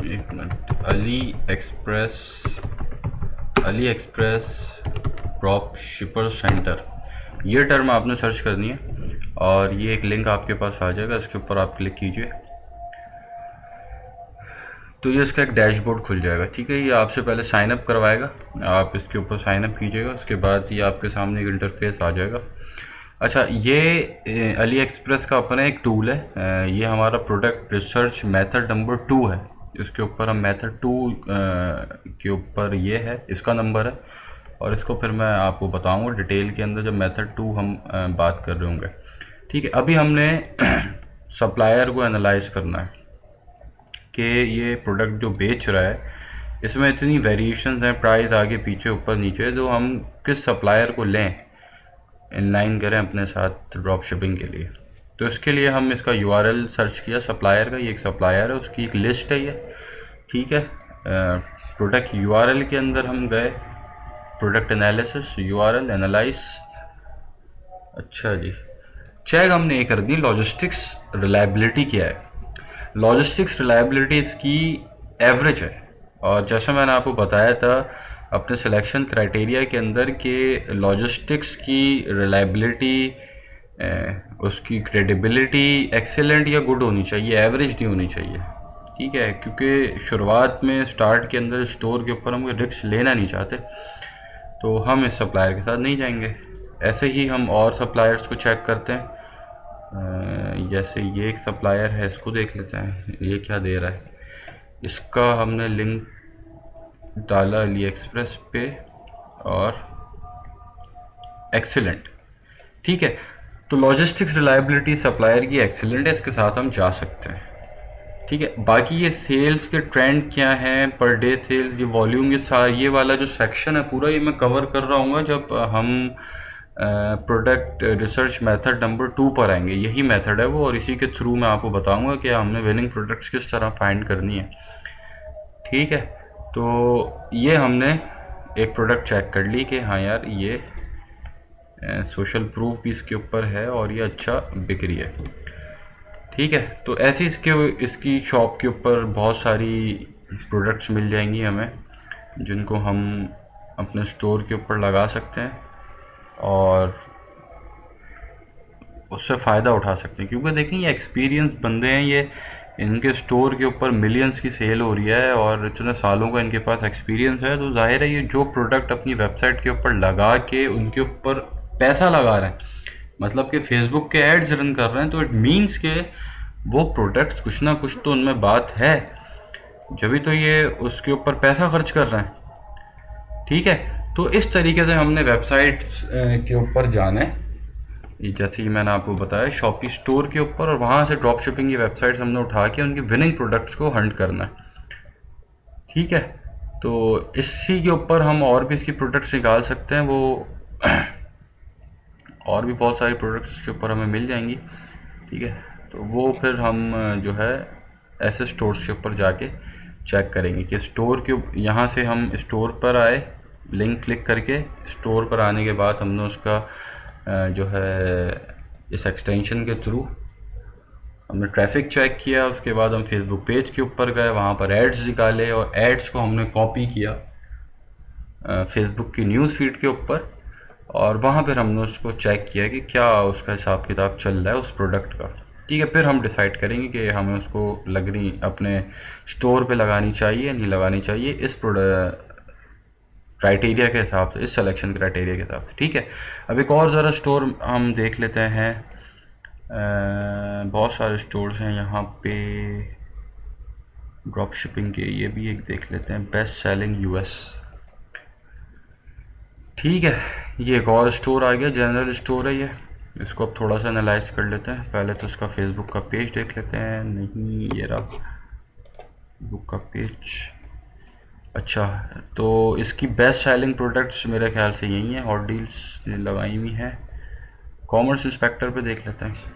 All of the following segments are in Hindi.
एक minute, Ali express drop शिपर centre, ये टर्म आपने सर्च करनी है और ये एक लिंक आपके पास आ जाएगा, इसके ऊपर आप क्लिक कीजिए तो ये इसका एक डैशबोर्ड खुल जाएगा। ठीक है, ये आपसे पहले साइन अप करवाएगा, आप इसके ऊपर साइन अप कीजिएगा, उसके बाद ये आपके सामने एक इंटरफेस आ जाएगा। अच्छा, ये अली एक्सप्रेस का अपना एक टूल है, ये हमारा प्रोडक्ट रिसर्च मेथड नंबर 2 है। इसके ऊपर हम मेथड 2 के ऊपर ये है, इसका नंबर है और इसको फिर मैं आपको बताऊंगा डिटेल के अंदर जब मेथड 2 हम बात कर रहे होंगे। ठीक है, अभी हमने सप्लायर को एनालाइज करना है कि ये प्रोडक्ट जो बेच रहा है इसमें इतनी वेरिएशंस हैं, प्राइस आगे पीछे ऊपर नीचे, तो हम किस सप्लायर को लें, इनलाइन करें अपने साथ ड्रॉप शिपिंग के लिए। तो इसके लिए हम इसका यूआरएल सर्च किया सप्लायर का, ये एक सप्लायर है, उसकी एक लिस्ट है ये। ठीक है, प्रोडक्ट यूआरएल के अंदर हम गए, प्रोडक्ट एनालिसिस, यूआरएल एनालाइज। अच्छा जी, चेक हमने ये कर दी लॉजिस्टिक्स रिलायबिलिटी क्या है। लॉजिस्टिक्स रिलायबिलिटी इसकी एवरेज है, और जैसा मैंने आपको बताया था अपने सिलेक्शन क्राइटेरिया के अंदर कि लॉजिस्टिक्स की रिलायबिलिटी, उसकी क्रेडिबिलिटी एक्सेलेंट या गुड होनी चाहिए, एवरेज नहीं होनी चाहिए। ठीक है, क्योंकि शुरुआत में स्टार्ट के अंदर स्टोर के ऊपर हम रिस्क लेना नहीं चाहते, तो हम इस सप्लायर के साथ नहीं जाएंगे। ऐसे ही हम और सप्लायर्स को चेक करते हैं, जैसे ये एक सप्लायर है, इसको देख लेते हैं ये क्या दे रहा है। इसका हमने लिंक डाला अली एक्सप्रेस पे और एक्सीलेंट। ठीक है, तो लॉजिस्टिक्स रिलायबिलिटी सप्लायर की एक्सीलेंट है, इसके साथ हम जा सकते हैं। ठीक है, बाकी ये सेल्स के ट्रेंड क्या हैं, पर डे सेल्स, ये वॉल्यूम, ये वाला जो सेक्शन है पूरा ये मैं कवर कर रहा हूँ जब हम प्रोडक्ट रिसर्च मेथड नंबर 2 पर आएंगे। यही मेथड है वो, और इसी के थ्रू मैं आपको बताऊंगा कि हमने विनिंग प्रोडक्ट्स किस तरह फाइंड करनी है। ठीक है, तो ये हमने एक प्रोडक्ट चेक कर ली कि हाँ यार ये सोशल प्रूफ भी इसके ऊपर है और ये अच्छा बिक रही है। ठीक है, तो ऐसे इसकी शॉप के ऊपर बहुत सारी प्रोडक्ट्स मिल जाएंगी हमें, जिनको हम अपने स्टोर के ऊपर लगा सकते हैं और उससे फ़ायदा उठा सकते हैं। क्योंकि देखें ये एक्सपीरियंस बंदे हैं, ये इनके स्टोर के ऊपर मिलियंस की सेल हो रही है और इतने सालों का इनके पास एक्सपीरियंस है, तो जाहिर है ये जो प्रोडक्ट अपनी वेबसाइट के ऊपर लगा के उनके ऊपर पैसा लगा रहे हैं, मतलब कि फेसबुक के एड्स रन कर रहे हैं, तो इट मीन्स के वो प्रोडक्ट्स कुछ ना कुछ तो उनमें बात है, जब भी तो ये उसके ऊपर पैसा खर्च कर रहे हैं। ठीक है, तो इस तरीके से हमने वेबसाइट के ऊपर जाना है, जैसे कि मैंने आपको बताया शॉपी स्टोर के ऊपर, और वहाँ से ड्रॉप शिपिंग की वेबसाइट्स हमने उठा के उनकी विनिंग प्रोडक्ट्स को हंट करना है। ठीक है, तो इसी के ऊपर हम और भी इसकी प्रोडक्ट्स निकाल सकते हैं, वो और भी बहुत सारी प्रोडक्ट्स इसके ऊपर हमें मिल जाएंगी। ठीक है, तो वो फिर हम जो है ऐसे स्टोर्स के ऊपर जाके चेक करेंगे कि स्टोर के, यहाँ से हम स्टोर पर आए, लिंक क्लिक करके स्टोर पर आने के बाद हमने उसका जो है इस एक्सटेंशन के थ्रू हमने ट्रैफिक चेक किया, उसके बाद हम फेसबुक पेज के ऊपर गए, वहाँ पर एड्स निकाले और एड्स को हमने कॉपी किया फेसबुक की न्यूज़ फीड के ऊपर, और वहाँ पर हमने उसको चेक किया कि क्या उसका हिसाब किताब चल रहा है उस प्रोडक्ट का। ठीक है, फिर हम डिसाइड करेंगे कि हमें उसको लगनी अपने स्टोर पे लगानी चाहिए नहीं लगानी चाहिए, इस प्रोडक्ट क्राइटेरिया के हिसाब से, इस सिलेक्शन क्राइटेरिया के हिसाब से। ठीक है, अब एक और ज़रा स्टोर हम देख लेते हैं, बहुत सारे स्टोर्स हैं यहाँ पे ड्रॉप शिपिंग के, ये भी एक देख लेते हैं, बेस्ट सेलिंग यूएस। ठीक है, ये एक और स्टोर आ गया, जनरल स्टोर है ये, इसको अब थोड़ा सा एनालाइज कर लेते हैं। पहले तो इसका फेसबुक का पेज देख लेते हैं, नहीं ये रहा फेसबुक का पेज। अच्छा, तो इसकी बेस्ट सेलिंग प्रोडक्ट्स मेरे ख्याल से यही हैं, हॉट डील्स लगाई हुई हैं। कॉमर्स इंस्पेक्टर पे देख लेते हैं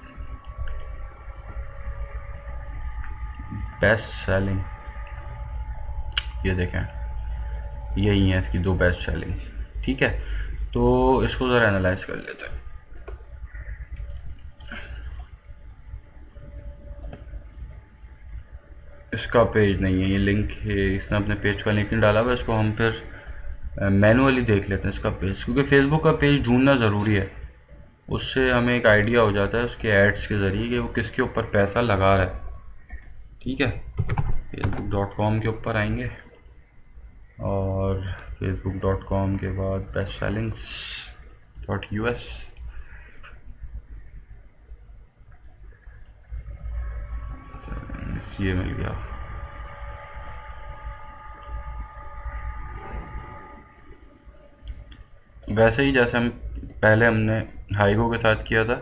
बेस्ट सेलिंग, ये देखें यही है इसकी 2 बेस्ट सेलिंग। ठीक है, तो इसको ज़रा एनालाइज कर लेते हैं। इसका पेज नहीं है, ये लिंक है, इसने अपने पेज का लिंक नहीं डाला हुआ। इसको हम फिर मैनुअली देख लेते हैं इसका पेज, क्योंकि फेसबुक का पेज ढूंढना ज़रूरी है। उससे हमें एक आइडिया हो जाता है उसके एड्स के ज़रिए कि वो किसके ऊपर पैसा लगा रहा है। ठीक है, facebook.com के ऊपर आएंगे और facebook.com के बाद bestsellings.us, ये मिल गया। वैसे ही जैसे हम पहले हमने हाइगो के साथ किया था,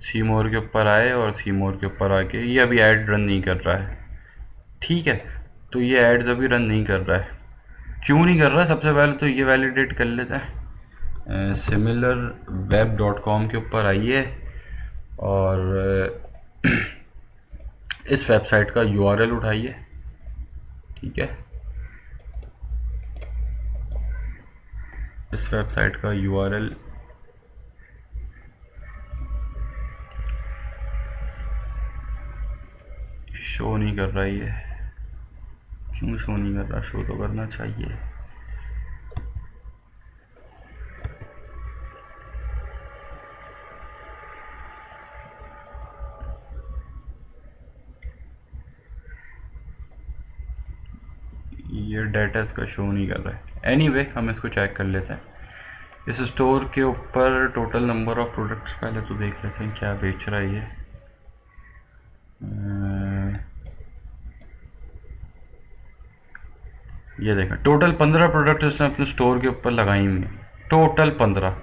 सीमोर के ऊपर आए और सीमोर के ऊपर आके ये अभी ऐड रन नहीं कर रहा है। ठीक है, तो ये एड्स अभी रन नहीं कर रहा है। क्यों नहीं कर रहा है, सबसे पहले तो ये वैलिडेट कर लेते हैं। similarweb.com के ऊपर आइए और इस वेबसाइट का URL उठाइए। ठीक है, इस वेबसाइट का URL शो नहीं कर रहा है। ये क्यों शो नहीं कर रहा, शो तो करना चाहिए। ये डाटा इसका शो नहीं कर रहा है। एनीवे हम इसको चेक कर लेते हैं। इस स्टोर के ऊपर टोटल नंबर ऑफ प्रोडक्ट्स पहले तो देख लेते हैं क्या बेच रहा है ये। ये देखें, टोटल 15 प्रोडक्ट इसने अपने स्टोर के ऊपर लगाई हुई हैं, टोटल 15,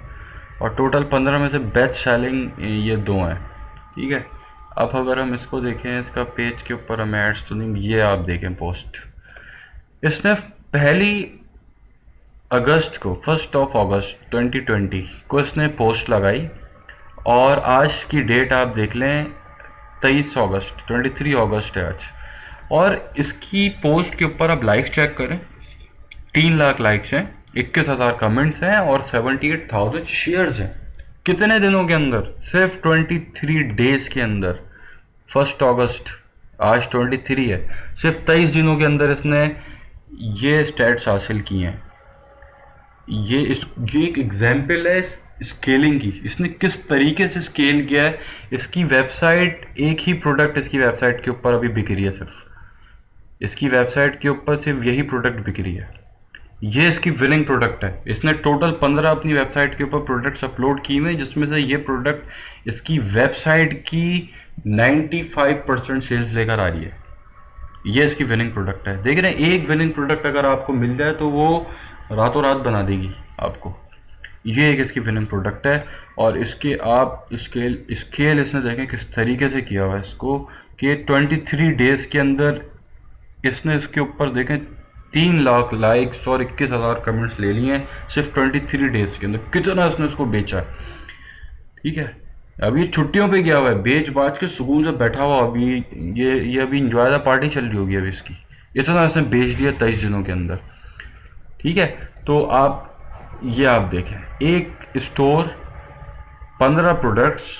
और टोटल 15 में से बेस्ट सेलिंग ये 2 हैं। ठीक है, अब अगर हम इसको देखें, इसका पेज के ऊपर हम एड्स चुनेंगे, ये आप देखें पोस्ट इसने 1 अगस्त को 1 अगस्त 2020 को इसने पोस्ट लगाई, और आज की डेट आप देख लें 23 अगस्त 23 अगस्त है आज। और इसकी पोस्ट के ऊपर आप लाइक्स चेक करें, 3 लाख लाइक्स हैं, 21,000 कमेंट्स हैं और 78,000 शेयर्स हैं। कितने दिनों के अंदर, सिर्फ 23 डेज के अंदर। 1 अगस्त, आज 23 है, सिर्फ 23 दिनों के अंदर इसने ये स्टैट्स हासिल किए हैं। ये एक एग्जाम्पल है स्केलिंग की, इसने किस तरीके से स्केल किया है। इसकी वेबसाइट, एक ही प्रोडक्ट इसकी वेबसाइट के ऊपर अभी बिक रही है, सिर्फ इसकी वेबसाइट के ऊपर सिर्फ यही प्रोडक्ट बिक रही है। ये इसकी विनिंग प्रोडक्ट है। इसने टोटल 15 अपनी वेबसाइट के ऊपर प्रोडक्ट्स अपलोड किए हुए हैं, जिसमें से ये प्रोडक्ट इसकी वेबसाइट की 95% सेल्स लेकर आ रही है। ये इसकी विनिंग प्रोडक्ट है। देख रहे हैं, एक विनिंग प्रोडक्ट अगर आपको मिल जाए तो वो रातों रात बना देगी आपको। ये एक इसकी विनिंग प्रोडक्ट है। और इसके आप स्केल इसने देखें किस तरीके से किया हुआ है इसको, कि 23 डेज के अंदर इसने इसके ऊपर देखें 3 लाख लाइक्स और 21,000 कमेंट्स ले लिए हैं सिर्फ 23 डेज के अंदर। कितना इसने इसको बेचा है। ठीक है, अभी ये छुट्टियों पे गया हुआ है, बेच बाज के सुकून से बैठा हुआ। अभी ये अभी इंजॉय द पार्टी चल रही होगी अभी इसकी। इतना इसने बेच दिया 23 दिनों के अंदर। ठीक है, तो ये आप देखें, एक स्टोर, 15 प्रोडक्ट्स,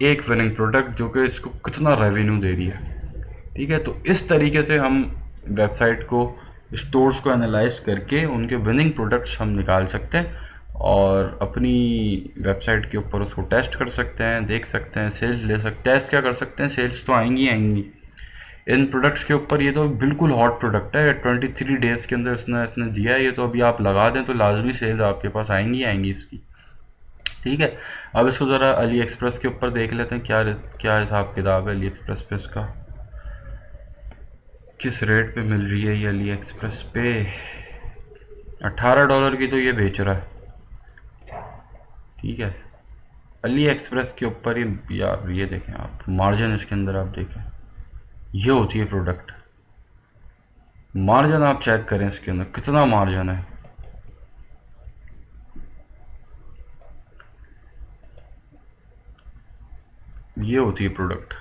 एक विनिंग प्रोडक्ट, जो कि इसको कितना रेवेन्यू दे रही है। ठीक है, तो इस तरीके से हम वेबसाइट को, स्टोर्स को एनालाइज करके उनके विनिंग प्रोडक्ट्स हम निकाल सकते हैं और अपनी वेबसाइट के ऊपर उसको टेस्ट कर सकते हैं, देख सकते हैं, सेल्स ले सकते हैं। टेस्ट क्या कर सकते हैं, सेल्स तो आएंगी आएंगी इन प्रोडक्ट्स के ऊपर। ये तो बिल्कुल हॉट प्रोडक्ट है, 23 डेज़ के अंदर इसने दिया है। ये तो अभी आप लगा दें तो लाजमी सेल्स आपके पास आएंगी आएंगी इसकी। ठीक है, अब इसको ज़रा अली एक्सप्रेस के ऊपर देख लेते हैं क्या क्या हिसाब किताब है अली एक्सप्रेस पे, इसका किस रेट पे मिल रही है ये अली एक्सप्रेस पे। $18 की तो ये बेच रहा है। ठीक है, अली एक्सप्रेस के ऊपर यार ये देखें आप, मार्जिन इसके अंदर आप देखें, ये होती है प्रोडक्ट। मार्जिन आप चेक करें इसके अंदर कितना मार्जिन है। ये होती है प्रोडक्ट,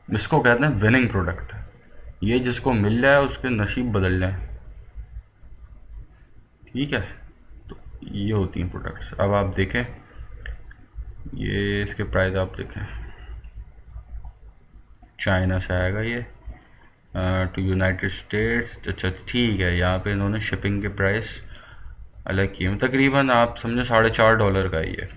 इसको कहते हैं विनिंग प्रोडक्ट। ये जिसको मिल जाए उसके नसीब बदल जाए। ठीक है, तो ये होती हैं प्रोडक्ट्स। अब आप देखें, ये इसके प्राइस आप देखें, चाइना से आएगा ये, टू यूनाइटेड स्टेट्स। अच्छा ठीक है, यहाँ पे इन्होंने शिपिंग के प्राइस अलग किए, तकरीबन आप समझो $4.5 का ही है,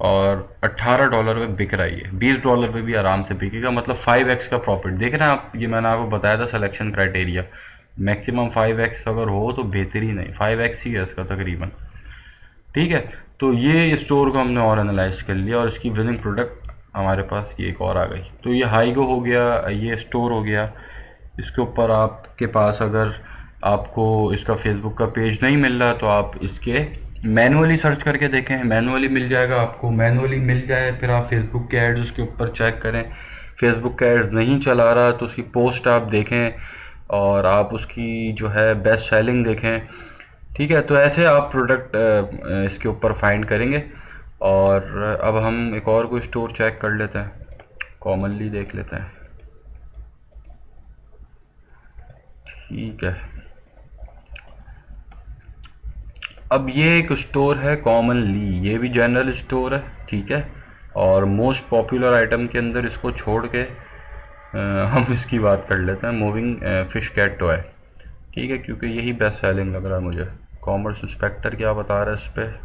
और $18 पे बिक रहा है, ये $20 पे भी आराम से बिकेगा, मतलब 5x का प्रॉफिट। देख रहे हैं आप, ये मैंने आपको बताया था सिलेक्शन क्राइटेरिया, मैक्सिमम 5x अगर हो तो बेहतरीन है, 5x ही है इसका तकरीबन। ठीक है, तो ये स्टोर को हमने और एनालाइज कर लिया, और इसकी विनिंग प्रोडक्ट हमारे पास ये एक और आ गई। तो ये हाईगो हो गया, ये स्टोर हो गया। इसके ऊपर आपके पास अगर आपको इसका फेसबुक का पेज नहीं मिल रहा तो आप इसके मैनुअली सर्च करके देखें, मैनुअली मिल जाएगा आपको, मैनुअली मिल जाए फिर आप फेसबुक के एड्स उसके ऊपर चेक करें। फेसबुक का एड्स नहीं चला रहा तो उसकी पोस्ट आप देखें, और आप उसकी जो है बेस्ट सेलिंग देखें। ठीक है, तो ऐसे आप प्रोडक्ट इसके ऊपर फाइंड करेंगे। और अब हम एक और कोई स्टोर चेक कर लेते हैं, कॉमनली देख लेते हैं। ठीक है, अब ये एक स्टोर है कॉमनली, ये भी जनरल स्टोर है। ठीक है, और मोस्ट पॉपुलर आइटम के अंदर इसको छोड़ के हम इसकी बात कर लेते हैं, मूविंग फिश कैट टॉय। ठीक है, क्योंकि यही बेस्ट सेलिंग लग रहा है मुझे। कॉमर्स इंस्पेक्टर क्या बता रहा है इस पर?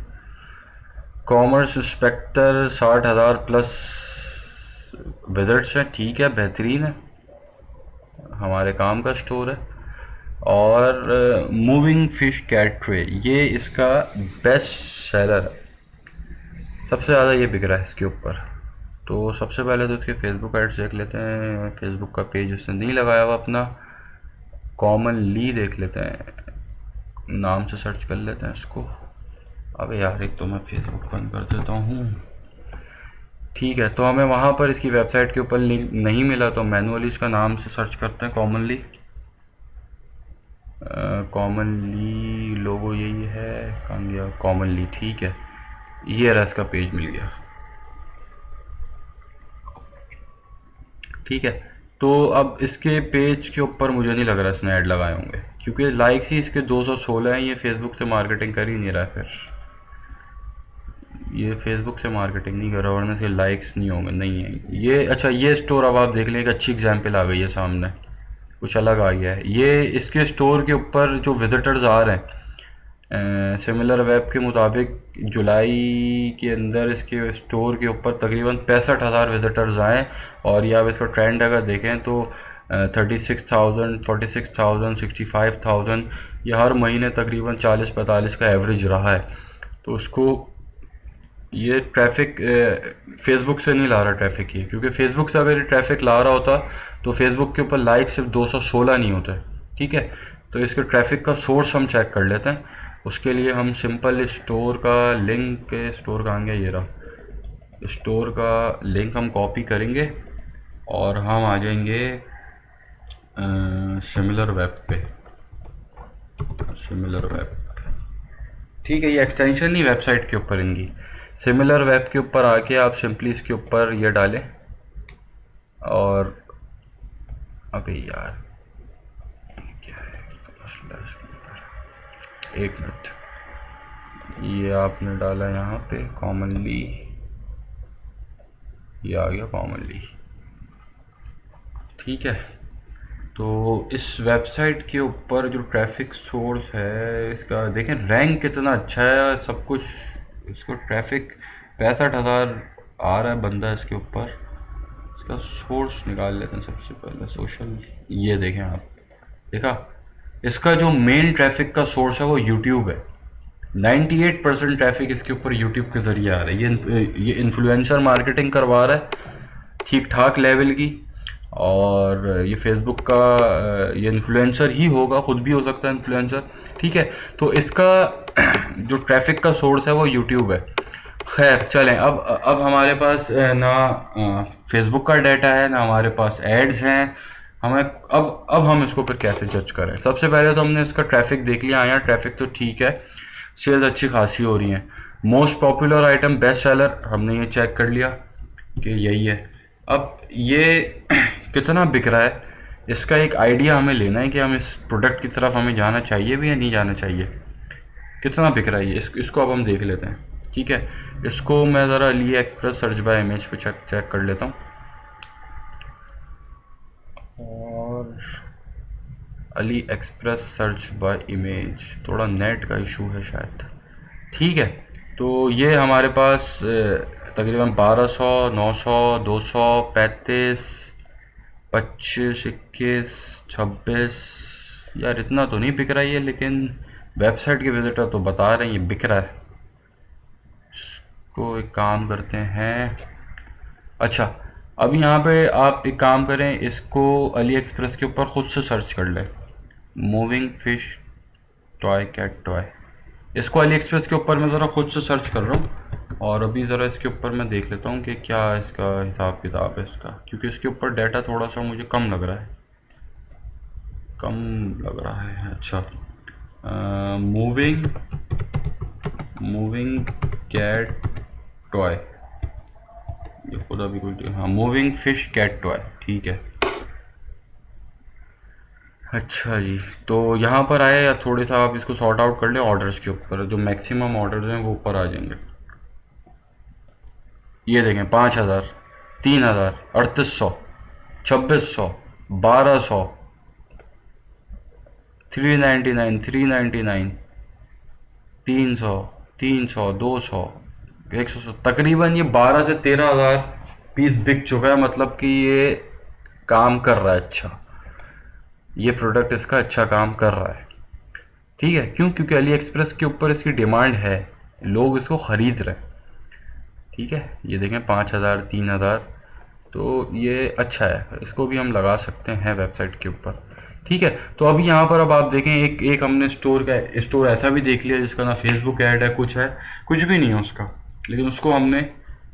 कॉमर्स इंस्पेक्टर 60,000 प्लस विजिट्स हैं। ठीक है, बेहतरीन है, हमारे काम का स्टोर है। और मूविंग फिश कैट ट्रे, ये इसका बेस्ट सेलर है, सबसे ज़्यादा ये बिक रहा है इसके ऊपर। तो सबसे पहले तो इसके फेसबुक एड्स देख लेते हैं, फेसबुक का पेज उसने नहीं लगाया हुआ अपना, कॉमनली देख लेते हैं, नाम से सर्च कर लेते हैं इसको। अबे यार, एक तो मैं फेसबुक बंद कर देता हूँ। ठीक है, तो हमें वहाँ पर इसकी वेबसाइट के ऊपर लिंक नहीं मिला, तो मैनुअली इसका नाम से सर्च करते हैं, कॉमनली। कॉमनली लोगो यही है, कहाँ गया कॉमनली? ठीक है, ये रहा, इसका पेज मिल गया। ठीक है, तो अब इसके पेज के ऊपर मुझे नहीं लग रहा इसने ऐड लगाए होंगे, क्योंकि लाइक्स ही इसके 216 हैं। ये फेसबुक से मार्केटिंग कर ही नहीं रहा है, फिर ये फेसबुक से मार्केटिंग नहीं कर रहा, वरना इसके लाइक्स नहीं होंगे, नहीं है ये। अच्छा, ये स्टोर अब आप देख लें, एक अच्छी एग्जांपल आ गई है सामने, कुछ अलग आ गया है। ये इसके स्टोर के ऊपर जो विजिटर्स आ रहे हैं, सिमिलर वेब के मुताबिक जुलाई के अंदर इसके स्टोर के ऊपर तकरीबन 65,000 विजिटर्स आए, और ये आप इसका ट्रेंड अगर देखें तो 36,000, 46,000, 65,000, ये हर महीने तकरीबन 40-45 का एवरेज रहा है। तो उसको ये ट्रैफिक फेसबुक से नहीं ला रहा ट्रैफिक ये, क्योंकि फेसबुक से अगर ये ट्रैफिक ला रहा होता तो फेसबुक के ऊपर लाइक सिर्फ 216 नहीं होते। ठीक है, तो इसके ट्रैफिक का सोर्स हम चेक कर लेते हैं। उसके लिए हम सिंपल स्टोर का लिंक, स्टोर कहाँ गया, ये रहा, स्टोर का लिंक हम कॉपी करेंगे और हम आ जाएंगे सिमिलर वेब पे, सिमिलर वेब। ठीक है, ये एक्सटेंशन नहीं वेबसाइट के ऊपर इनकी, सिमिलर वेब के ऊपर आके आप सिंपली इसके ऊपर ये डालें। और अबे यार, क्या है मसला इसके ऊपर, एक मिनट, ये आपने डाला यहाँ पे कॉमनली, ये आ गया कॉमनली। ठीक है, तो इस वेबसाइट के ऊपर जो ट्रैफिक सोर्स है इसका देखें, रैंक कितना अच्छा है सब कुछ। इसको ट्रैफिक 65,000 आ रहा है बंदा इसके ऊपर। इसका सोर्स निकाल लेते हैं सबसे पहले, सोशल, ये देखें आप, देखा, इसका जो मेन ट्रैफिक का सोर्स है वो यूट्यूब है। 98% ट्रैफिक इसके ऊपर यूट्यूब के ज़रिए आ रहा है। ये इन्फ्लुएंसर मार्केटिंग करवा रहा है ठीक ठाक लेवल की, और ये फेसबुक का ये इन्फ्लुएंसर ही होगा, ख़ुद भी हो सकता है इन्फ्लुएंसर। ठीक है, तो इसका जो ट्रैफिक का सोर्स है वो यूट्यूब है। खैर चलें, अब हमारे पास ना फेसबुक का डाटा है, ना हमारे पास एड्स हैं। हमें अब हम इसको फिर कैसे जज करें? सबसे पहले तो हमने इसका ट्रैफिक देख लिया, यहाँ ट्रैफिक तो ठीक है, सेल्स अच्छी खासी हो रही हैं। Most popular item, best seller, हमने ये चेक कर लिया कि यही है। अब ये कितना बिक रहा है, इसका एक आइडिया हमें लेना है कि हम इस प्रोडक्ट की तरफ हमें जाना चाहिए भी या नहीं जाना चाहिए। कितना बिक रहा है ये, इसको अब हम देख लेते हैं। ठीक है, इसको मैं ज़रा Ali express search by image पे चेक कर लेता हूँ। और Ali express search by image, थोड़ा नेट का इशू है शायद। ठीक है, तो ये हमारे पास तकरीबन 1200, 900, 200, 35, 25, 21, 26, यार इतना तो नहीं बिक रहा है ये, लेकिन वेबसाइट के विजिटर तो बता रहे हैं ये बिक रहा है। इसको एक काम करते हैं, अच्छा अब यहाँ पे आप एक काम करें, इसको अली एक्सप्रेस के ऊपर ख़ुद से सर्च कर लें, moving fish toy cat toy. इसको अली एक्सप्रेस के ऊपर मैं ज़रा खुद से सर्च कर रहा हूँ, और अभी ज़रा इसके ऊपर मैं देख लेता हूँ कि क्या इसका हिसाब किताब है इसका, क्योंकि इसके ऊपर डाटा थोड़ा सा मुझे कम लग रहा है, कम लग रहा है। अच्छा, मूविंग कैट टॉय, ये खुद अभी कोई, हाँ मूविंग फिश कैट टॉय, ठीक है। अच्छा जी, तो यहाँ पर आए, या थोड़े सा आप इसको सॉर्ट आउट कर लें ऑर्डर्स के ऊपर, जो मैक्सिमम ऑर्डर्स हैं वो ऊपर आ जाएंगे। ये देखें 5000, 3000, 3800, 2600, 1200, 399, 399, 300, 300, 200, 100, तकरीबन ये 12 से 13 हज़ार पीस बिक चुका है, मतलब कि ये काम कर रहा है अच्छा, ये प्रोडक्ट इसका अच्छा काम कर रहा है। ठीक है, क्यों? क्योंकि अली एक्सप्रेस के ऊपर इसकी डिमांड है, लोग इसको ख़रीद रहे हैं। ठीक है, ये देखें 5000, 3000, तो ये अच्छा है, इसको भी हम लगा सकते हैं वेबसाइट के ऊपर। ठीक है, तो अभी यहाँ पर अब आप देखें, एक हमने स्टोर ऐसा भी देख लिया जिसका ना फेसबुक ऐड है, कुछ भी नहीं है उसका, लेकिन उसको हमने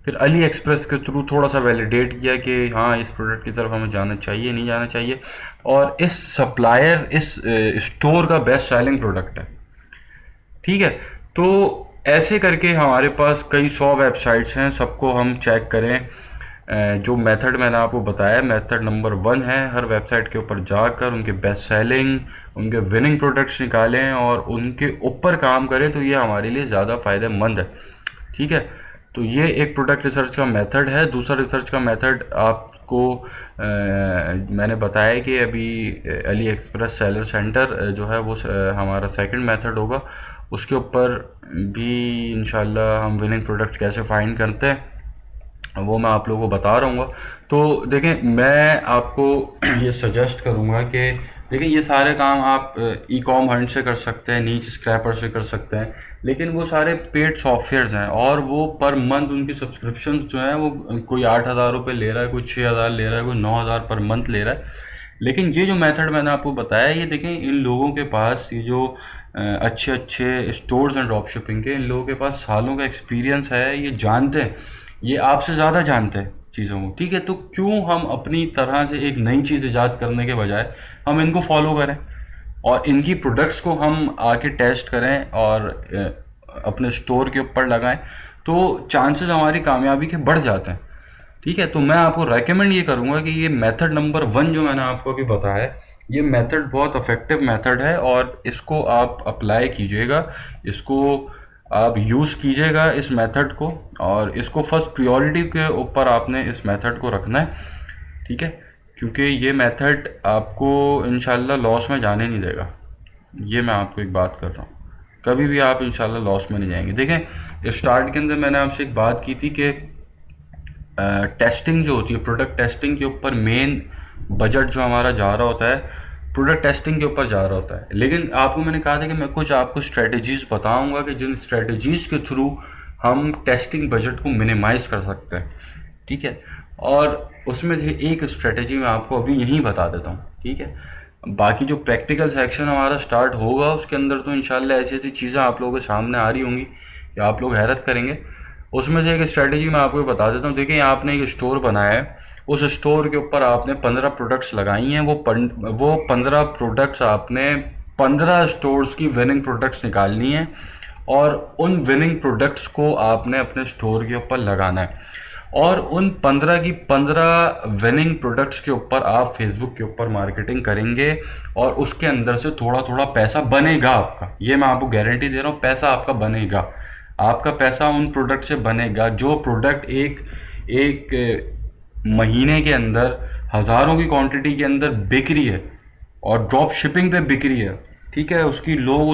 फिर अली एक्सप्रेस के थ्रू थोड़ा सा वैलिडेट किया कि हाँ इस प्रोडक्ट की तरफ हमें जाना चाहिए, नहीं जाना चाहिए, और इस सप्लायर, इस स्टोर का बेस्ट सेलिंग प्रोडक्ट है। ठीक है, तो ऐसे करके हमारे पास कई 100 वेबसाइट्स हैं, सबको हम चेक करें। जो मेथड मैंने आपको बताया, मेथड नंबर 1 है, हर वेबसाइट के ऊपर जाकर उनके बेस्ट सेलिंग, उनके विनिंग प्रोडक्ट्स निकालें और उनके ऊपर काम करें, तो ये हमारे लिए ज़्यादा फ़ायदेमंद है। ठीक है, तो ये एक प्रोडक्ट रिसर्च का मेथड है। दूसरा रिसर्च का मेथड आपको मैंने बताया कि अभी अली एक्सप्रेस सेलर सेंटर जो है वो हमारा सेकंड मेथड होगा, उसके ऊपर भी इंशाल्लाह हम विनिंग प्रोडक्ट कैसे फाइंड करते हैं वो मैं आप लोगों को बता रहा हूँ। तो देखें, मैं आपको ये सजेस्ट करूँगा कि देखिए ये सारे काम आप ई कॉम हंट से कर सकते हैं, नीच स्क्रैपर से कर सकते हैं, लेकिन वो सारे पेड सॉफ्टवेयर्स हैं और वो पर मंथ उनकी सब्सक्रिप्शंस जो हैं वो कोई 8000 रुपये ले रहा है, कोई 6000 ले रहा है, कोई 9000 पर मंथ ले रहा है। लेकिन ये जो मेथड मैंने आपको बताया, ये देखें इन लोगों के पास, ये जो अच्छे अच्छे स्टोर्स हैं ड्रॉप शिपिंग के, इन लोगों के पास सालों का एक्सपीरियंस है, ये जानते हैं, ये आपसे ज़्यादा जानते हैं चीज़ों को। ठीक है, तो क्यों हम अपनी तरह से एक नई चीज़ ईजाद करने के बजाय हम इनको फॉलो करें और इनकी प्रोडक्ट्स को हम आके टेस्ट करें और अपने स्टोर के ऊपर लगाएं, तो चांसेस हमारी कामयाबी के बढ़ जाते हैं। ठीक है, तो मैं आपको रेकमेंड ये करूँगा कि ये मेथड नंबर 1 जो मैंने आपको अभी बताया है, ये मेथड बहुत इफ़ेक्टिव मेथड है और इसको आप अप्लाई कीजिएगा, इसको आप यूज़ कीजिएगा इस मेथड को, और इसको फर्स्ट प्रायोरिटी के ऊपर आपने इस मेथड को रखना है। ठीक है, क्योंकि ये मेथड आपको इंशाल्लाह लॉस में जाने नहीं देगा, ये मैं आपको एक बात कर रहा हूँ, कभी भी आप इंशाल्लाह लॉस में नहीं जाएंगे। देखें, स्टार्ट के अंदर मैंने आपसे एक बात की थी कि टेस्टिंग जो होती है, प्रोडक्ट टेस्टिंग के ऊपर मेन बजट जो हमारा जा रहा होता है प्रोडक्ट टेस्टिंग के ऊपर जा रहा होता है, लेकिन आपको मैंने कहा था कि मैं कुछ आपको स्ट्रेटजीज़ बताऊंगा कि जिन स्ट्रेटजीज़ के थ्रू हम टेस्टिंग बजट को मिनिमाइज़ कर सकते हैं। ठीक है, और उसमें से एक स्ट्रेटजी मैं आपको अभी यहीं बता देता हूँ। ठीक है, बाकी जो प्रैक्टिकल सेक्शन हमारा स्टार्ट होगा उसके अंदर तो इंशाल्लाह ऐसी ऐसी चीज़ें आप लोगों के सामने आ रही होंगी कि आप लोग हैरत करेंगे। उसमें से एक स्ट्रेटजी मैं आपको बता देता हूँ। देखिए, आपने एक स्टोर बनाया है, उस स्टोर के ऊपर आपने 15 प्रोडक्ट्स लगाई हैं, वो 15 प्रोडक्ट्स आपने 15 स्टोर्स की विनिंग प्रोडक्ट्स निकालनी है और उन विनिंग प्रोडक्ट्स को आपने अपने स्टोर के ऊपर लगाना है, और उन 15 की 15 विनिंग प्रोडक्ट्स के ऊपर आप फेसबुक के ऊपर मार्केटिंग करेंगे और उसके अंदर से थोड़ा थोड़ा पैसा बनेगा आपका, ये मैं आपको गारंटी दे रहा हूँ, पैसा आपका बनेगा, आपका पैसा उन प्रोडक्ट से बनेगा जो प्रोडक्ट एक महीने के अंदर हज़ारों की क्वांटिटी के अंदर बिक रही है और ड्रॉप शिपिंग पे बिक रही है, ठीक है, उसकी लोग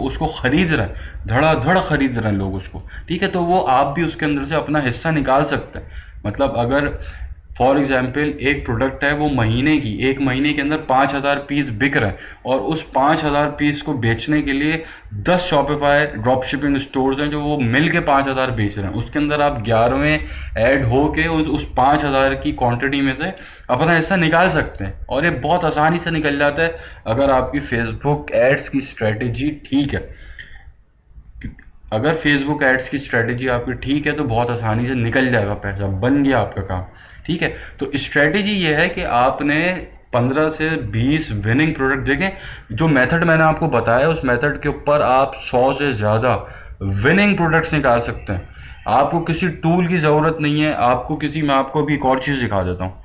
उसको खरीद रहे हैं, धड़ाधड़ खरीद रहे हैं लोग उसको, ठीक है, तो वो आप भी उसके अंदर से अपना हिस्सा निकाल सकते हैं। मतलब अगर फॉर एग्जाम्पल एक प्रोडक्ट है, वो एक महीने के अंदर 5,000 पीस बिक रहे हैं और उस 5,000 पीस को बेचने के लिए 10 शॉपिफाई ड्रॉप शिपिंग स्टोर्स हैं जो वो मिल के 5,000 बेच रहे हैं, उसके अंदर आप 11वें ऐड हो के उस 5,000 की क्वांटिटी में से अपना हिस्सा निकाल सकते हैं और ये बहुत आसानी से निकल जाता है अगर आपकी फेसबुक एड्स की स्ट्रेटेजी ठीक है। अगर फेसबुक एड्स की स्ट्रेटेजी आपकी ठीक है तो बहुत आसानी से निकल जाएगा पैसा, बन गया आपका काम, ठीक है। तो स्ट्रेटेजी ये है कि आपने 15 से 20 विनिंग प्रोडक्ट देखें। जो मेथड मैंने आपको बताया उस मेथड के ऊपर आप 100 से ज़्यादा विनिंग प्रोडक्ट्स निकाल सकते हैं। आपको किसी टूल की ज़रूरत नहीं है, मैं आपको अभी एक और चीज़ दिखा देता हूँ।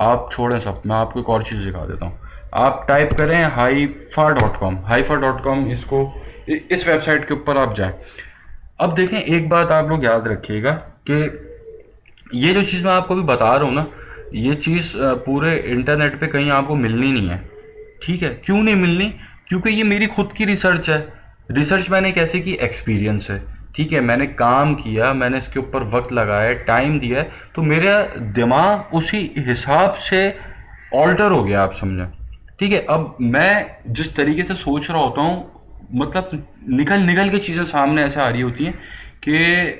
आप छोड़ें सब, मैं आपको एक और चीज़ दिखा देता हूँ। आप टाइप करें हाइफा.com, इस वेबसाइट के ऊपर आप जाएं। अब देखें, एक बात आप लोग याद रखिएगा कि ये जो चीज़ मैं आपको अभी बता रहा हूँ ना, ये चीज़ पूरे इंटरनेट पे कहीं आपको मिलनी नहीं है, ठीक है। क्यों नहीं मिलनी? क्योंकि ये मेरी खुद की रिसर्च है। रिसर्च मैंने कैसे की? एक्सपीरियंस है, ठीक है। मैंने काम किया, मैंने इसके ऊपर वक्त लगाया, टाइम दिया है, तो मेरा दिमाग उसी हिसाब से ऑल्टर हो गया, आप समझें, ठीक है। अब मैं जिस तरीके से सोच रहा होता हूँ, मतलब निकल निकल के चीज़ें सामने ऐसे आ रही होती हैं कि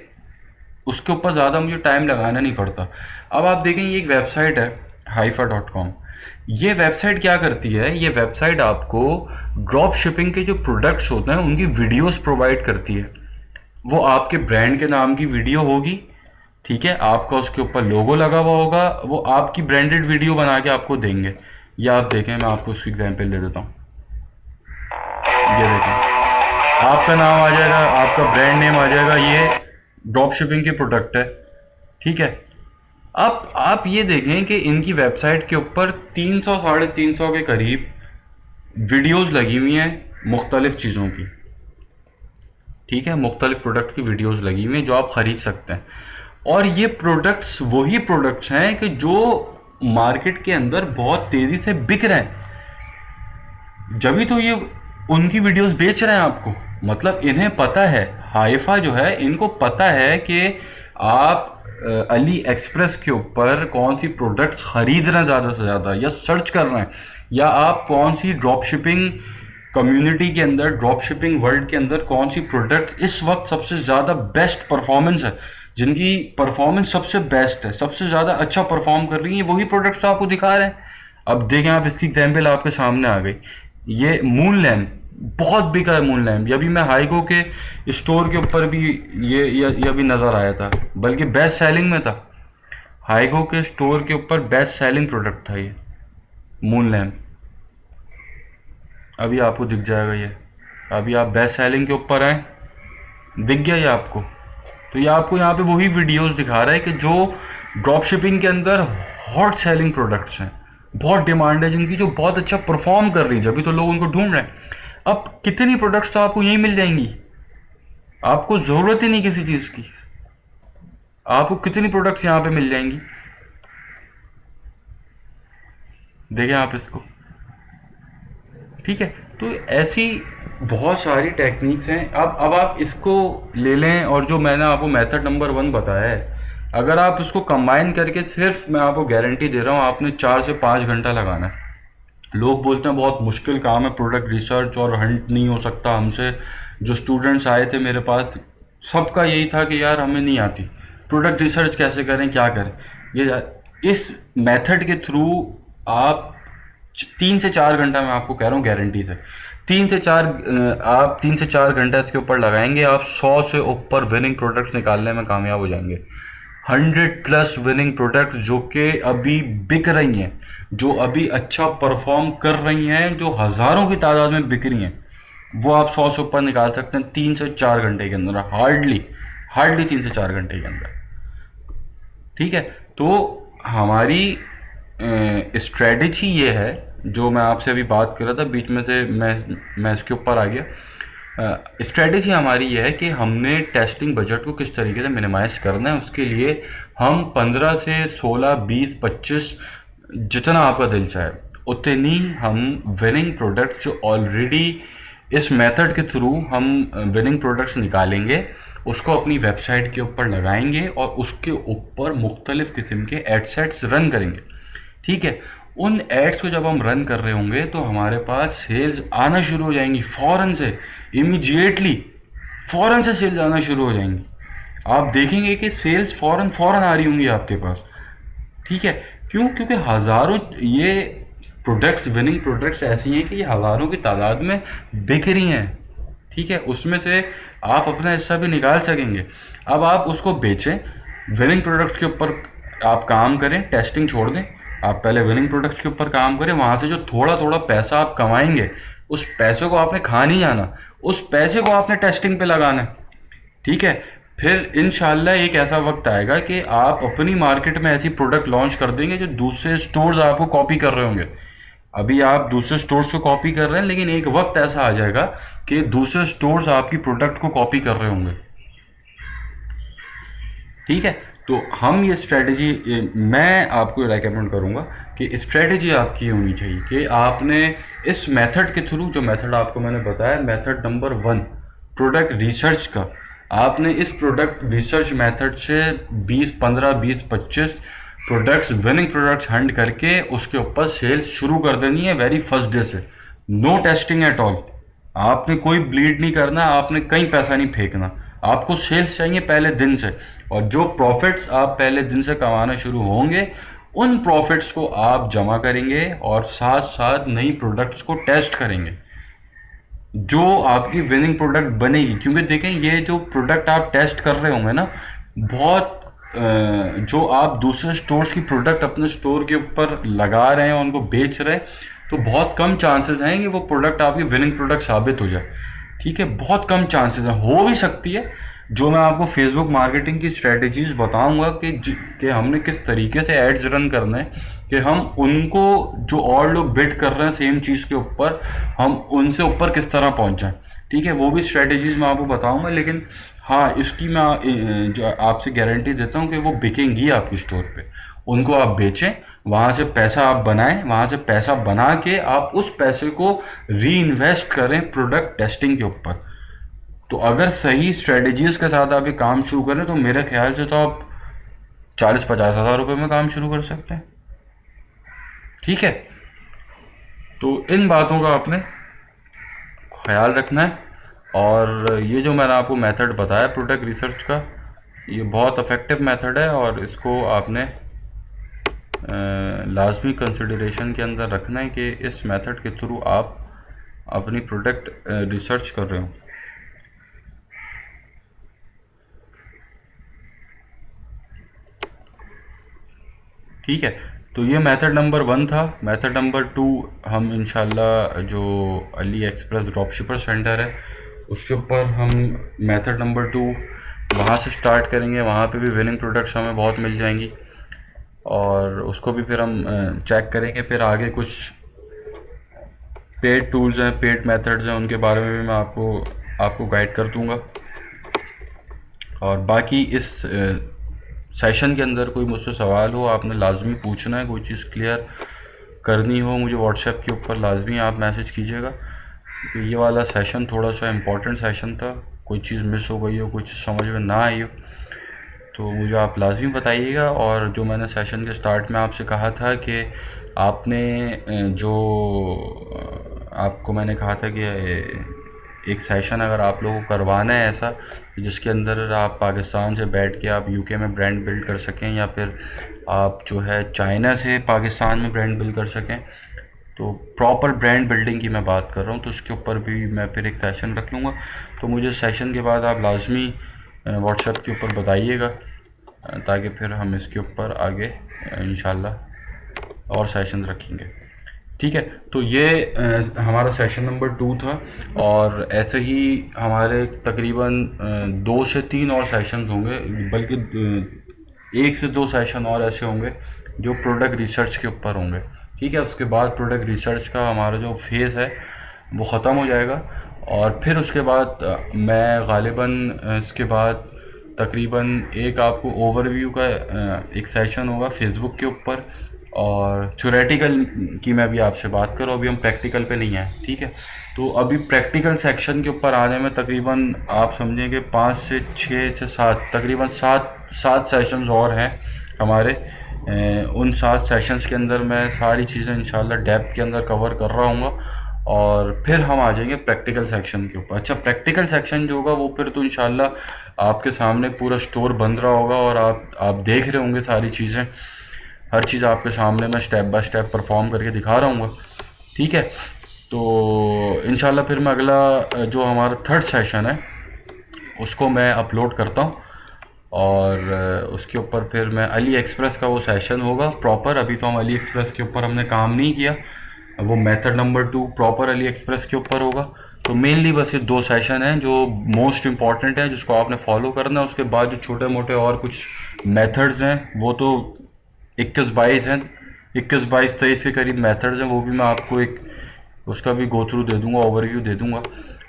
उसके ऊपर ज़्यादा मुझे टाइम लगाना नहीं पड़ता। अब आप देखें, ये एक वेबसाइट है हाइफा.com। ये वेबसाइट क्या करती है? ये वेबसाइट आपको ड्रॉप शिपिंग के जो प्रोडक्ट्स होते हैं उनकी वीडियोस प्रोवाइड करती है। वो आपके ब्रांड के नाम की वीडियो होगी, ठीक है, आपका उसके ऊपर लोगो लगा हुआ होगा, वो आपकी ब्रांडेड वीडियो बना के आपको देंगे। ये आप देखें, मैं आपको उसकी एग्जाम्पल दे देता हूँ। ये देखें, आपका नाम आ जाएगा, आपका ब्रांड नेम आ जाएगा, ये ड्रॉप शिपिंग के प्रोडक्ट है, ठीक है। अब आप ये देखें कि इनकी वेबसाइट के ऊपर 300 साढ़े 300 के करीब वीडियोस लगी हुई हैं मुख्तलिफ चीज़ों की, ठीक है, मुख्तलिफ प्रोडक्ट की वीडियोस लगी हुई हैं जो आप ख़रीद सकते हैं। और ये प्रोडक्ट्स वही प्रोडक्ट्स हैं कि जो मार्केट के अंदर बहुत तेज़ी से बिक रहे हैं, जभी तो ये उनकी वीडियोस बेच रहे हैं आपको। मतलब इन्हें पता है, हाइफा जो है, इनको पता है कि आप अली एक्सप्रेस के ऊपर कौन सी प्रोडक्ट्स खरीद रहे हैं ज़्यादा से ज़्यादा, या सर्च कर रहे हैं, या आप कौन सी ड्रॉप शिपिंग कम्युनिटी के अंदर, ड्रॉप शिपिंग वर्ल्ड के अंदर कौन सी प्रोडक्ट इस वक्त सबसे ज़्यादा बेस्ट परफॉर्मेंस है, जिनकी परफॉर्मेंस सबसे बेस्ट है, सबसे ज़्यादा अच्छा परफॉर्म कर रही है, वही प्रोडक्ट्स तो आपको दिखा रहे हैं। अब देखें, आप इसकी एग्जाम्पल आपके सामने आ गई। ये मून लैम्प बहुत बिका है, मून लैम्प। ये अभी मैं हाइगो के स्टोर के ऊपर भी ये अभी नज़र आया था, बल्कि बेस्ट सेलिंग में था। हाइगो के स्टोर के ऊपर बेस्ट सेलिंग प्रोडक्ट था ये मून लैम्प। अभी आपको दिख जाएगा ये, अभी आप बेस्ट सेलिंग के ऊपर आए, दिख गया ये आपको। तो ये आपको यहाँ पे वही वीडियोस दिखा रहा है कि जो ड्रॉप शिपिंग के अंदर हॉट सेलिंग प्रोडक्ट्स हैं, बहुत डिमांड है जिनकी, जो बहुत अच्छा परफॉर्म कर रही है, जब भी तो लोग उनको ढूंढ रहे हैं। अब कितनी प्रोडक्ट्स तो आपको यहीं मिल जाएंगी, आपको ज़रूरत ही नहीं किसी चीज़ की, आपको कितनी प्रोडक्ट्स यहाँ पे मिल जाएंगी। देखें आप इसको, ठीक है। तो ऐसी बहुत सारी टेक्निक्स हैं। अब आप इसको ले लें, और जो मैंने आपको मेथड नंबर 1 बताया है, अगर आप इसको कंबाइन करके, सिर्फ मैं आपको गारंटी दे रहा हूँ, आपने 4 से 5 घंटा लगाना है। लोग बोलते हैं बहुत मुश्किल काम है प्रोडक्ट रिसर्च, और हंट नहीं हो सकता हमसे। जो स्टूडेंट्स आए थे मेरे पास, सबका यही था कि यार हमें नहीं आती प्रोडक्ट रिसर्च, कैसे करें, क्या करें। ये इस मेथड के थ्रू आप 3 से 4 घंटा, मैं आपको कह रहा हूँ गारंटी से, 3 से 4 घंटा इसके ऊपर लगाएंगे, आप 100 से ऊपर विनिंग प्रोडक्ट्स निकालने में कामयाब हो जाएंगे। 100+ विनिंग प्रोडक्ट जो कि अभी बिक रही हैं, जो अभी अच्छा परफॉर्म कर रही हैं, जो हज़ारों की तादाद में बिक रही हैं, वो आप 100 से ऊपर निकाल सकते हैं 3 से 4 घंटे के अंदर, हार्डली 3 से 4 घंटे के अंदर, ठीक है। तो हमारी स्ट्रेटजी ये है, जो मैं आपसे अभी बात कर रहा था, बीच में से मैं इसके ऊपर आ गया। स्ट्रेटजी हमारी ये है कि हमने टेस्टिंग बजट को किस तरीके से मिनिमाइज़ करना है। उसके लिए हम 15 से 16, 20, 25 जितना आपका दिल चाहे उतनी हम विनिंग प्रोडक्ट जो ऑलरेडी इस मेथड के थ्रू हम विनिंग प्रोडक्ट्स निकालेंगे उसको अपनी वेबसाइट के ऊपर लगाएंगे और उसके ऊपर मुख्तलिफ़ किस्म के एडसेट्स रन करेंगे। ठीक है, उन एड्स को जब हम रन कर रहे होंगे तो हमारे पास सेल्स आना शुरू हो जाएंगी फ़ौरन से, इमीडिएटली फ़ौरन से सेल्स आना शुरू हो जाएंगी। आप देखेंगे कि सेल्स फ़ौरन फ़ौरन आ रही होंगी आपके पास। ठीक है, क्यों? क्योंकि हज़ारों ये प्रोडक्ट्स, विनिंग प्रोडक्ट्स ऐसी हैं कि ये हज़ारों की तादाद में बिक रही हैं। ठीक है, उसमें से आप अपना हिस्सा भी निकाल सकेंगे। अब आप उसको बेचें, विनिंग प्रोडक्ट्स के ऊपर आप काम करें, टेस्टिंग छोड़ दें। आप पहले विनिंग प्रोडक्ट्स के ऊपर काम करें, वहाँ से जो थोड़ा थोड़ा पैसा आप कमाएंगे उस पैसे को आपने खा नहीं जाना, उस पैसे को आपने टेस्टिंग पे लगाना है। ठीक है, फिर इंशाल्लाह एक ऐसा वक्त आएगा कि आप अपनी मार्केट में ऐसी प्रोडक्ट लॉन्च कर देंगे जो दूसरे स्टोर्स आपको कॉपी कर रहे होंगे। अभी आप दूसरे स्टोर्स को कॉपी कर रहे हैं, लेकिन एक वक्त ऐसा आ जाएगा कि दूसरे स्टोर्स आपकी प्रोडक्ट को कॉपी कर रहे होंगे। ठीक है, तो हम ये स्ट्रेटजी, मैं आपको रेकमेंड करूँगा कि स्ट्रेटजी आपकी होनी चाहिए कि आपने इस मेथड के थ्रू, जो मेथड आपको मैंने बताया, मेथड नंबर 1 प्रोडक्ट रिसर्च का, आपने इस प्रोडक्ट रिसर्च मेथड से 20-15-20-25 प्रोडक्ट्स, विनिंग प्रोडक्ट्स हंट करके उसके ऊपर सेल्स शुरू कर देनी है वेरी फर्स्ट डे से। नो टेस्टिंग एट ऑल, आपने कोई ब्लीड नहीं करना, आपने कहीं पैसा नहीं फेंकना, आपको सेल्स चाहिए पहले दिन से। और जो प्रॉफिट्स आप पहले दिन से कमाना शुरू होंगे उन प्रॉफिट्स को आप जमा करेंगे और साथ साथ नई प्रोडक्ट्स को टेस्ट करेंगे जो आपकी विनिंग प्रोडक्ट बनेगी। क्योंकि देखें, ये जो प्रोडक्ट आप टेस्ट कर रहे होंगे ना, बहुत जो आप दूसरे स्टोर्स की प्रोडक्ट अपने स्टोर के ऊपर लगा रहे हैं, उनको बेच रहे हैं, तो बहुत कम चांसेस हैं कि वो प्रोडक्ट आपकी विनिंग प्रोडक्ट साबित हो जाए। ठीक है, बहुत कम चांसेस हैं, हो भी सकती है। जो मैं आपको फेसबुक मार्केटिंग की स्ट्रेटजीज बताऊंगा कि हमने किस तरीके से एड्स रन करने हैं, कि हम उनको, जो और लोग बिड कर रहे हैं सेम चीज़ के ऊपर, हम उनसे ऊपर किस तरह पहुंच जाएं। ठीक है, वो भी स्ट्रेटजीज मैं आपको बताऊंगा। लेकिन हाँ, इसकी मैं जो आपसे गारंटी देता हूँ कि वो बिकेंगी आपकी स्टोर पे। उनको आप बेचें, वहाँ से पैसा आप बनाएं, वहाँ से पैसा बना के आप उस पैसे को री इन्वेस्ट करें प्रोडक्ट टेस्टिंग के ऊपर। तो अगर सही स्ट्रेटजीज के साथ आप ये काम शुरू करें तो मेरे ख्याल से तो आप 40-50 हज़ार रुपये में काम शुरू कर सकते हैं। ठीक है, तो इन बातों का आपने ख्याल रखना है। और ये जो मैंने आपको मेथड बताया प्रोडक्ट रिसर्च का, ये बहुत इफ़ेक्टिव मेथड है और इसको आपने लाजमी कंसिडरेशन के अंदर रखना है कि इस मेथड के थ्रू आप अपनी प्रोडक्ट रिसर्च कर रहे हो। ठीक है, तो ये मेथड नंबर 1 था। मेथड नंबर 2 हम इंशाल्लाह जो अली एक्सप्रेस ड्रॉपशिपर सेंटर है उसके ऊपर हम मेथड नंबर 2 वहाँ से स्टार्ट करेंगे। वहाँ पे भी विनिंग प्रोडक्ट्स हमें बहुत मिल जाएंगी और उसको भी फिर हम चेक करेंगे। फिर आगे कुछ पेड टूल्स हैं, पेड मेथड्स हैं, उनके बारे में भी मैं आपको गाइड कर दूँगा। और बाकी इस सेशन के अंदर कोई मुझसे सवाल हो, आपने लाजमी पूछना है, कोई चीज़ क्लियर करनी हो, मुझे व्हाट्सएप के ऊपर लाजमी आप मैसेज कीजिएगा। क्योंकि ये वाला सेशन थोड़ा सा इम्पोर्टेंट सेशन था, कोई चीज़ मिस हो गई हो, कोई चीज़ समझ में ना आई हो तो मुझे आप लाजमी बताइएगा। और जो मैंने सेशन के स्टार्ट में आपसे कहा था कि आपने जो आपको मैंने कहा था कि एक सेशन अगर आप लोगों को करवाना है ऐसा जिसके अंदर आप पाकिस्तान से बैठ के आप यूके में ब्रांड बिल्ड कर सकें, या फिर आप जो है चाइना से पाकिस्तान में ब्रांड बिल्ड कर सकें, तो प्रॉपर ब्रांड बिल्डिंग की मैं बात कर रहा हूँ, तो उसके ऊपर भी मैं फिर एक सेशन रख लूँगा। तो मुझे सेशन के बाद आप लाजमी व्हाट्सएप के ऊपर बताइएगा ताकि फिर हम इसके ऊपर आगे इंशाल्लाह और सेशन रखेंगे। ठीक है, तो ये हमारा सेशन नंबर 2 था और ऐसे ही हमारे तकरीबन 2 से 3 और सेशंस होंगे, बल्कि 1 से 2 सेशन और ऐसे होंगे जो प्रोडक्ट रिसर्च के ऊपर होंगे। ठीक है, उसके बाद प्रोडक्ट रिसर्च का हमारा जो फेज़ है वो ख़त्म हो जाएगा और फिर उसके बाद मैं ग़ालिबन इसके बाद तकरीबन एक आपको ओवरव्यू का एक सेशन होगा फेसबुक के ऊपर और थ्योरेटिकल की मैं अभी आपसे बात करूँ, अभी हम प्रैक्टिकल पे नहीं आए, ठीक है। तो अभी प्रैक्टिकल सेक्शन के ऊपर आने में तकरीबन आप समझें कि 5 से 6 से 7, तकरीबन 7 सेशंस और हैं हमारे। उन 7 सेशंस के अंदर मैं सारी चीज़ें इंशाल्लाह डेप्थ के अंदर कवर कर रहा हूँ, और फिर हम आ जाएंगे प्रैक्टिकल सेक्शन के ऊपर। अच्छा, प्रैक्टिकल सेक्शन जो होगा वो फिर तो इंशाल्लाह आपके सामने पूरा स्टोर बन रहा होगा और आप देख रहे होंगे सारी चीज़ें, हर चीज़ आपके सामने मैं स्टेप बाय स्टेप परफॉर्म करके दिखा रहा हूँ, ठीक है। तो इंशाल्लाह फिर मैं अगला जो हमारा थर्ड सेशन है उसको मैं अपलोड करता हूँ, और उसके ऊपर फिर मैं अली एक्सप्रेस का वो सेशन होगा प्रॉपर। अभी तो हम अली एक्सप्रेस के ऊपर हमने काम नहीं किया, वो method number 2 proper Ali express के ऊपर होगा। तो मेनली बस ये 2 सेशन हैं जो मोस्ट इम्पॉर्टेंट हैं, जिसको आपने फॉलो करना है। उसके बाद जो छोटे मोटे और कुछ मेथड्स हैं वो तो 21-22 हैं, 21-22-23 के करीब मेथड्स हैं, वो भी मैं आपको एक उसका भी गो थ्रू दे दूंगा, ओवरव्यू दे दूंगा,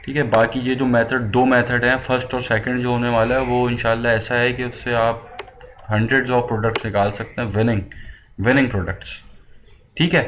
ठीक है। बाकी ये जो दो मेथड हैं, फर्स्ट और सेकंड जो होने वाला है वो इंशाल्लाह ऐसा है कि उससे आप हंड्रेड्स ऑफ प्रोडक्ट्स निकाल सकते हैं, विनिंग विनिंग प्रोडक्ट्स, ठीक है।